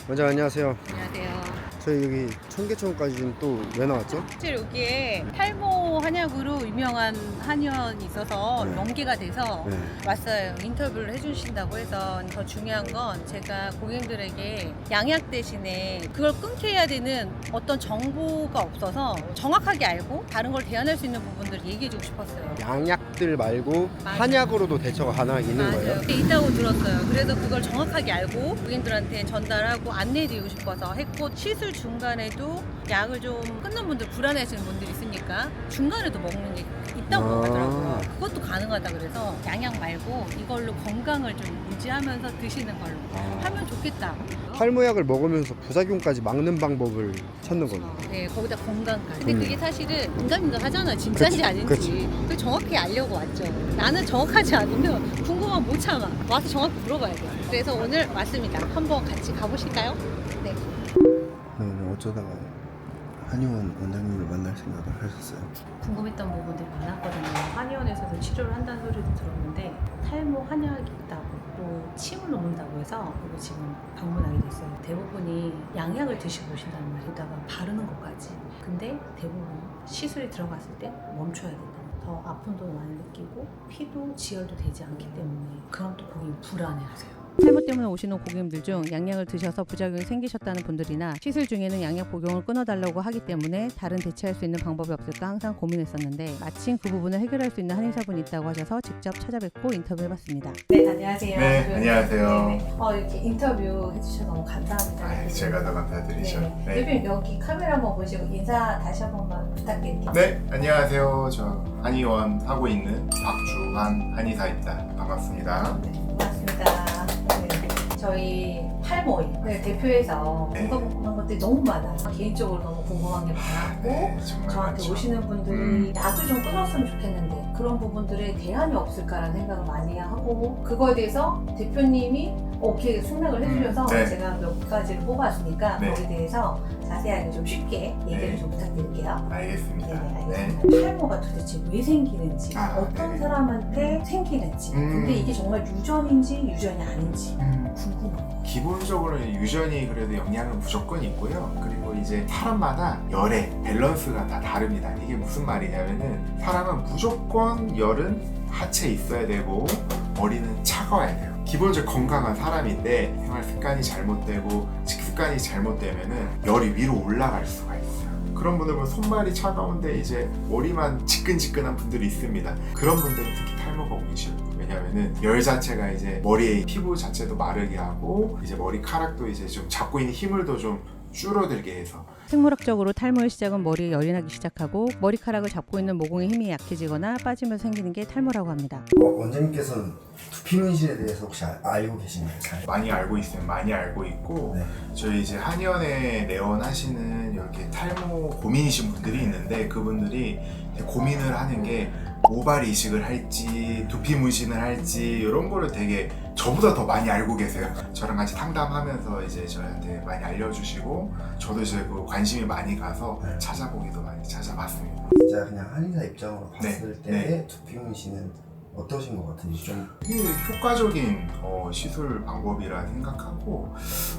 원장 안녕하세요. 안녕하세요. 저희 여기 청계천까지는 또 왜 나왔죠? 사실 여기에 탈모 한약으로 유명한 한의원이 있어서 네. 연계가 돼서 네. 왔어요. 인터뷰를 해주신다고 해서. 더 중요한 건 제가 고객님들에게 양약 대신에 그걸 끊게 해야 되는 어떤 정보가 없어서 정확하게 알고 다른 걸 대안할 수 있는 부분들을 얘기해주고 싶었어요. 양약들 말고 맞아요. 한약으로도 대처가 가능한 거예요? 네, 있다고 들었어요. 그래서 그걸 정확하게 알고 고객님들한테 전달하고 안내해드리고 싶어서 했고, 시술 중간에도 약을 좀 끊는 분들, 불안해하시는 분들이 있으니까 중간에도 먹는 게 있다고 하더라고요. 그것도 가능하다 그래서 양약 말고 이걸로 건강을 좀 유지하면서 드시는 걸로 하면 좋겠다. 탈모약을 먹으면서 부작용까지 막는 방법을 찾는 거예요. 네, 거기다 건강까지. 근데 그게 사실은 인간인가 하잖아. 진짜인지 아닌지. 그치. 그걸 정확히 알려고 왔죠. 나는 정확하지 않으면 궁금하면 못 참아. 와서 정확히 물어봐야 돼. 그래서 오늘 왔습니다. 한번 같이 가보실까요? 네. 어쩌다가 한의원 원장님을 만날 생각을 하셨어요? 궁금했던 부분들이 많았거든요. 한의원에서도 치료를 한다는 소리도 들었는데 탈모 한약이 있다고, 또 침을 놓는다고 해서 그리고 지금 방문하게 됐어요. 대부분이 양약을 드시고 오신다는 말에다가 바르는 것까지. 근데 대부분 시술이 들어갔을 때 멈춰야 된다. 더 아픔도 많이 느끼고 피도 지혈도 되지 않기 때문에 그럼 또 고객이 불안해하세요. 탈모 때문에 오시는 고객님들 중 양약을 드셔서 부작용이 생기셨다는 분들이나 시술 중에는 양약 복용을 끊어달라고 하기 때문에 다른 대체할 수 있는 방법이 없을까 항상 고민했었는데, 마침 그 부분을 해결할 수 있는 한의사분이 있다고 하셔서 직접 찾아뵙고 인터뷰해봤습니다. 네, 안녕하세요. 네, 안녕하세요. 네네. 이렇게 인터뷰 해주셔서 너무 감사합니다. 제가 더 감사드리죠. 네. 네. 대표님 여기 카메라 한번 보시고 인사 다시 한 번만 부탁드릴게요. 네, 안녕하세요. 저 한의원 하고 있는 박주환 한의사입니다. 반갑습니다. 네, 고맙습니다. 네. 저희 탈모인 대표해서 네. 궁금한 것들이 너무 많아요. 개인적으로 너무 궁금한 게 많았고, 네, 정말 저한테 많죠. 오시는 분들이 약을 좀 끊었으면 좋겠는데 그런 부분들에 대안이 없을까라는 생각을 많이 하고, 그거에 대해서 대표님이 오케이 승낙을 해주셔서 네. 제가 몇 가지를 뽑아왔으니까 네. 거기에 대해서 자세하게 좀 쉽게 얘기를 네. 좀 부탁드릴게요. 알겠습니다. 네, 알겠습니다. 탈모가 도대체 왜 생기는지, 어떤 네. 사람한테 생기는지, 근데 이게 정말 유전인지 유전이 아닌지 궁금해요. 기본적으로는 유전이 그래도 영향은 무조건 있고요. 그리고 이제 사람마다 열의 밸런스가 다 다릅니다. 이게 무슨 말이냐면은 사람은 무조건 열은 하체에 있어야 되고 머리는 차가워야 돼요. 기본적으로 건강한 사람인데 생활 습관이 잘못되고 식습관이 잘못되면은 열이 위로 올라갈 수가 있어요. 그런 분들 보면 손발이 차가운데 이제 머리만 지끈지끈한 분들이 있습니다. 그런 분들은 특히 탈모가 오기 싫어요. 왜냐면은 열 자체가 이제 머리의 피부 자체도 마르게 하고 이제 머리카락도 이제 좀 잡고 있는 힘을도 좀 줄어들게 해서. 생물학적으로 탈모의 시작은 머리에 열이 나기 시작하고 머리카락을 잡고 있는 모공의 힘이 약해지거나 빠지면서 생기는 게 탈모라고 합니다. 원장님께서는 두피 문신에 대해서 혹시 알고 계신가요? 잘? 많이 알고 있어요. 많이 알고 있고 네. 저희 이제 한의원에 내원하시는 이렇게 탈모 고민이신 분들이 있는데 그분들이 고민을 하는 게 모발 이식을 할지 두피 문신을 할지 이런 거를 되게 저보다 더 많이 알고 계세요. 저랑 같이 상담하면서 이제 저한테 많이 알려주시고 저도 이제 그 관심이 많이 가서 네. 찾아보기도 많이 찾아봤습니다. 진짜 그냥 한의사 입장으로 봤을 네. 때 두피 문신은 어떠신 것 같은지 좀. 이게 효과적인 시술 방법이라 생각하고,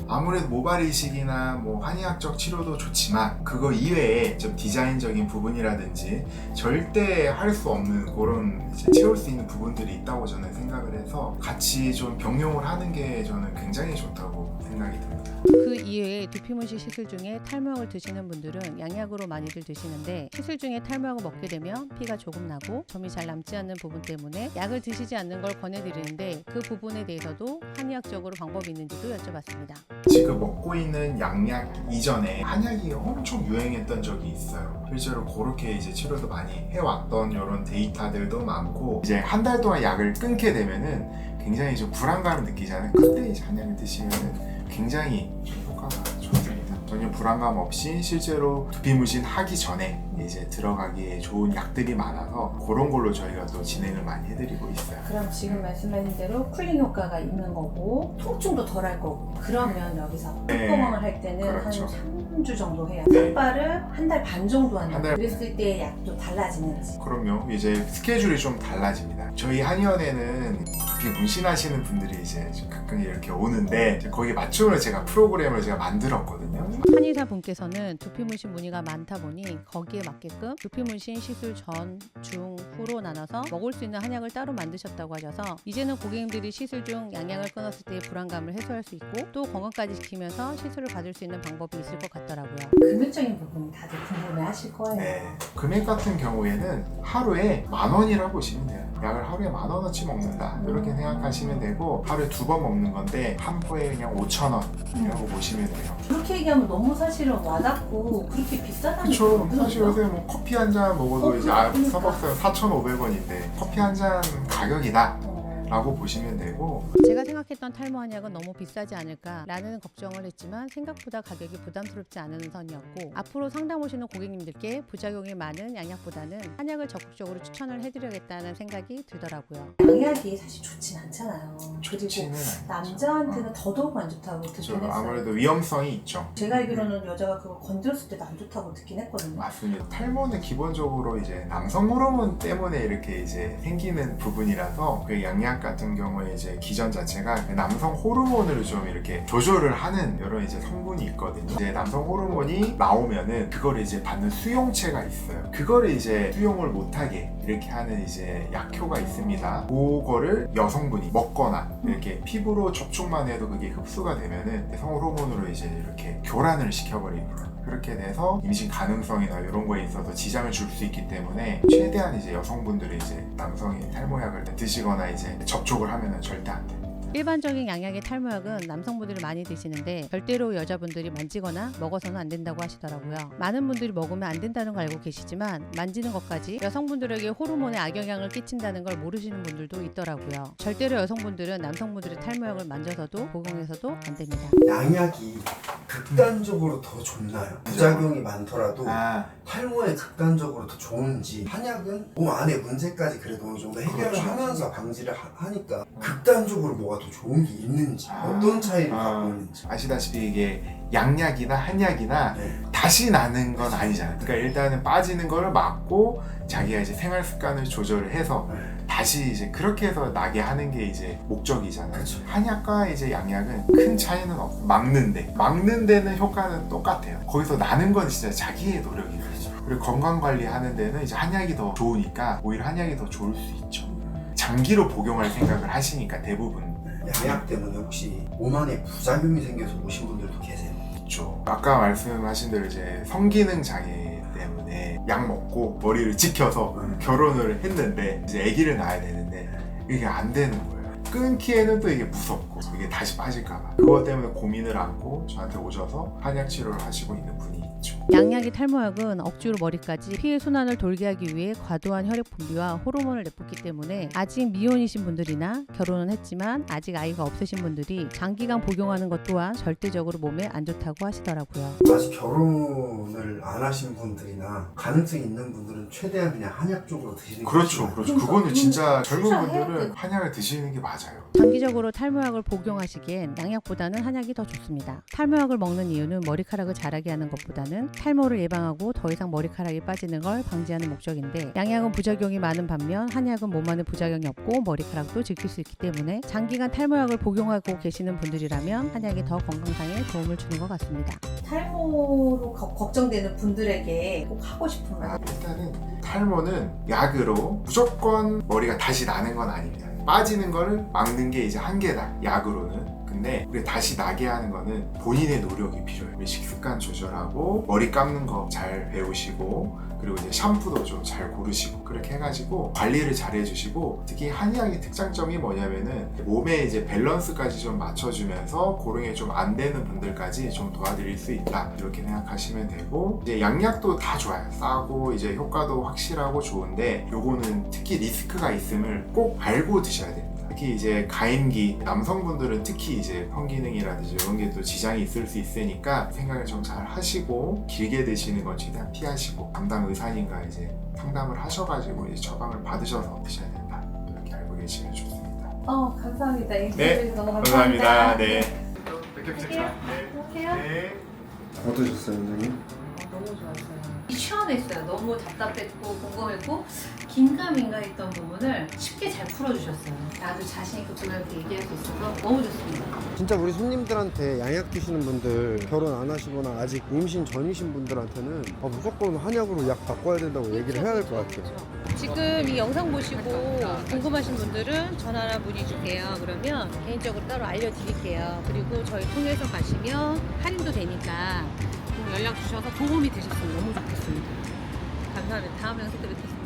아무래도 모발 이식이나 뭐 한의학적 치료도 좋지만 그거 이외에 좀 디자인적인 부분이라든지 절대 할 수 없는 그런 이제 채울 수 있는 부분들이 있다고 저는 생각을 해서 같이 좀 병용을 하는 게 저는 굉장히 좋다고 생각이 듭니다. 그 이외에 두피 문신 시술 중에 탈모약을 드시는 분들은 양약으로 많이들 드시는데, 시술 중에 탈모약을 먹게 되면 피가 조금 나고 점이 잘 남지 않는 부분 때문에 약을 드시지 않는 걸 권해드리는데, 그 부분에 대해서도 한의학적으로 방법이 있는지도 여쭤봤습니다. 지금 먹고 있는 양약 이전에 한약이 엄청 유행했던 적이 있어요. 실제로 그렇게 이제 치료도 많이 해왔던 이런 데이터들도 많고, 이제 한 달 동안 약을 끊게 되면은 굉장히 좀 불안감을 느끼잖아요. 그때 이제 한약을 드시면은 굉장히 효과가 좋습니다. 전혀 불안감 없이 실제로 두피 문신 하기 전에 이제 들어가기에 좋은 약들이 많아서 그런 걸로 저희가 또 진행을 많이 해드리고 있어요. 그럼 지금 말씀하신 대로 쿨링 효과가 있는 거고 통증도 덜할 거고 그러면 여기서 네. 콧구멍을 할 때는 그렇죠. 한 3주 정도 해야 네. 삭발을 한 달 반 정도 한다. 한 달- 그랬을 때 약도 달라지는지. 그럼요. 이제 스케줄이 좀 달라집니다. 저희 한의원에는 두피 문신하시는 분들이 이제 가끔 이렇게 오는데 거기에 맞춤으로 제가 프로그램을 제가 만들었거든요. 한의사 분께서는 두피 문신 문의가 많다 보니 거기에 맞게끔 두피 문신 시술 전, 중, 후로 나눠서 먹을 수 있는 한약을 따로 만드셨다고 하셔서 이제는 고객님들이 시술 중 양약을 끊었을 때의 불안감을 해소할 수 있고 또 건강까지 지키면서 시술을 받을 수 있는 방법이 있을 것 같더라고요. 금액적인 부분이 다들 궁금해하실 거예요. 네. 금액 같은 경우에는 하루에 10,000원이라고 보시면 돼요. 약을 하루에 10,000원어치 먹는다 이렇게 생각하시면 되고 하루에 2번 먹는 건데 한 포에 그냥 5,000원이라고 보시면 돼요. 그렇게 얘기하면 너무 사실은 와닿고 그렇게 비싸다는 그렇죠. 사실 요새 뭐 커피 한 잔 먹어도 이제 그러니까. 스타벅스 4,500원인데 커피 한 잔 가격이다 라고 보시면 되고 제가 생각했던 탈모 한약은 너무 비싸지 않을까라는 걱정을 했지만 생각보다 가격이 부담스럽지 않은 선이었고 앞으로 상담 오시는 고객님들께 부작용이 많은 양약보다는 한약을 적극적으로 추천을 해드려야겠다는 생각이 들더라고요. 양약이 사실 좋진 않잖아요. 좋지는 그리고 않죠. 남자한테는 더더욱 안 좋다고 듣긴 그렇죠. 했어요. 아무래도 위험성이 있죠. 제가 알기로는 여자가 그거 건드렸을 때도 안 좋다고 듣긴 했거든요. 맞습니다. 탈모는 기본적으로 이제 남성 호르몬 때문에 이렇게 이제 생기는 부분이라서 그 양약 같은 경우에 이제 기전 자체가 그 남성 호르몬을 좀 이렇게 조절을 하는 여러 이제 성분이 있거든요. 이제 남성 호르몬이 나오면은 그걸 이제 받는 수용체가 있어요. 그거를 이제 수용을 못하게 이렇게 하는 이제 약효가 있습니다. 그거를 여성분이 먹거나 이렇게 피부로 접촉만 해도 그게 흡수가 되면은 성 호르몬으로 이제 이렇게 교란을 시켜버립니다. 그렇게 돼서 임신 가능성이나 이런 거에 있어서 지장을 줄 수 있기 때문에 최대한 이제 여성분들이 이제 남성이 탈모약을 드시거나 이제 접촉을 하면은 절대 안 돼요. 일반적인 양약의 탈모약은 남성분들이 많이 드시는데 절대로 여자분들이 만지거나 먹어서는 안 된다고 하시더라고요. 많은 분들이 먹으면 안 된다는 걸 알고 계시지만 만지는 것까지 여성분들에게 호르몬에 악영향을 끼친다는 걸 모르시는 분들도 있더라고요. 절대로 여성분들은 남성분들의 탈모약을 만져서도 복용해서도 안 됩니다. 양약이 극단적으로 더 좋나요? 부작용이 많더라도 탈모에 극단적으로 더 좋은지 한약은 몸 안에 문제까지 그래도 어느 정도 해결을 그렇죠. 하면서 방지를 하니까 극단적으로 뭐가 더 좋은 게 있는지 어떤 차이를 갖고 있는지 아시다시피 이게 양약이나 한약이나 네. 다시 나는 건 아니잖아요. 그러니까 일단은 빠지는 걸 막고 자기가 이제 생활 습관을 조절을 해서 다시 이제 그렇게 해서 나게 하는 게 이제 목적이잖아요. 그렇죠. 한약과 이제 양약은 큰 차이는 없고 막는 데는 효과는 똑같아요. 거기서 나는 건 진짜 자기의 노력이에요. 그리고 건강 관리하는 데는 이제 한약이 더 좋으니까 오히려 한약이 더 좋을 수 있죠. 장기로 복용할 생각을 하시니까 대부분 양약 때문에 혹시 몸 안에 부작용이 생겨서 오신 분들도 계세요? 있죠. 아까 말씀하신 대로 이제 성기능 장애 때문에 약 먹고 머리를 찍혀서 결혼을 했는데 이제 아기를 낳아야 되는데 이게 안 되는 거예요. 끊기에는 또 이게 무섭고 이게 다시 빠질까봐 그것 때문에 고민을 안고 저한테 오셔서 한약 치료를 하시고 있는 분이 있죠. 양약의 탈모약은 억지로 머리까지 피의 순환을 돌게 하기 위해 과도한 혈액 분비와 호르몬을 내뿜기 때문에 아직 미혼이신 분들이나 결혼은 했지만 아직 아이가 없으신 분들이 장기간 복용하는 것 또한 절대적으로 몸에 안 좋다고 하시더라고요. 아직 결혼을 안 하신 분들이나 가능성이 있는 분들은 최대한 그냥 한약 쪽으로 드시는 게 그렇죠. 그거는 진짜 젊은 투자해야 분들은 돼. 한약을 드시는 게 맞아요. 장기적으로 탈모약을 복용하시기엔 양약보다는 한약이 더 좋습니다. 탈모약을 먹는 이유는 머리카락을 자라게 하는 것보다는 탈모를 예방하고 더 이상 머리카락이 빠지는 걸 방지하는 목적인데 양약은 부작용이 많은 반면 한약은 몸 안에 부작용이 없고 머리카락도 지킬 수 있기 때문에 장기간 탈모약을 복용하고 계시는 분들이라면 한약이 더 건강상에 도움을 주는 것 같습니다. 탈모로 걱정되는 분들에게 꼭 하고 싶은 말. 일단은 탈모는 약으로 무조건 머리가 다시 나는 건 아닙니다. 빠지는 거를 막는 게 이제 한계다, 약으로는. 근데 우리 다시 나게 하는 거는 본인의 노력이 필요해요. 식습관 조절하고 머리 감는 거 잘 배우시고 그리고 이제 샴푸도 좀 잘 고르시고 그렇게 해가지고 관리를 잘 해주시고 특히 한의학의 특장점이 뭐냐면은 몸에 이제 밸런스까지 좀 맞춰주면서 그런 게 좀 안 되는 분들까지 좀 도와드릴 수 있다 이렇게 생각하시면 되고 이제 양약도 다 좋아요. 싸고 이제 효과도 확실하고 좋은데 요거는 특히 리스크가 있음을 꼭 알고 드셔야 됩니다. 특히 이제 가임기 남성분들은 특히 이제 성기능이라든지 이런 게 또 지장이 있을 수 있으니까 생각을 좀 잘 하시고 길게 드시는 건 최대한 피하시고 담당 의사님과 이제 상담을 하셔가지고 이제 처방을 받으셔서 드셔야 된다. 이렇게 알고 계시면 좋습니다. 감사합니다. 네, 너무 감사합니다. 네. 또 뵙겠습니다. 할게요. 네. 어떠셨어요, 원장님? 너무 좋았어요. 시원했어요. 너무 답답했고 궁금했고 긴가민가 했던 부분을 쉽게 잘 풀어주셨어요. 나도 자신 있고 그렇게 얘기할 수 있어서 너무 좋습니다. 진짜 우리 손님들한테 양약 드시는 분들, 결혼 안 하시거나 아직 임신 전이신 분들한테는 무조건 한약으로 약 바꿔야 된다고 얘기를 해야 될 것 같아요. 지금 이 영상 보시고 궁금하신 분들은 전화나 문의 주세요. 그러면 개인적으로 따로 알려드릴게요. 그리고 저희 통해서 가시면 할인도 되니까 좀 연락 주셔서 도움이 되셨으면 너무 좋겠습니다. 감사합니다. 다음 영상 때 뵙겠습니다.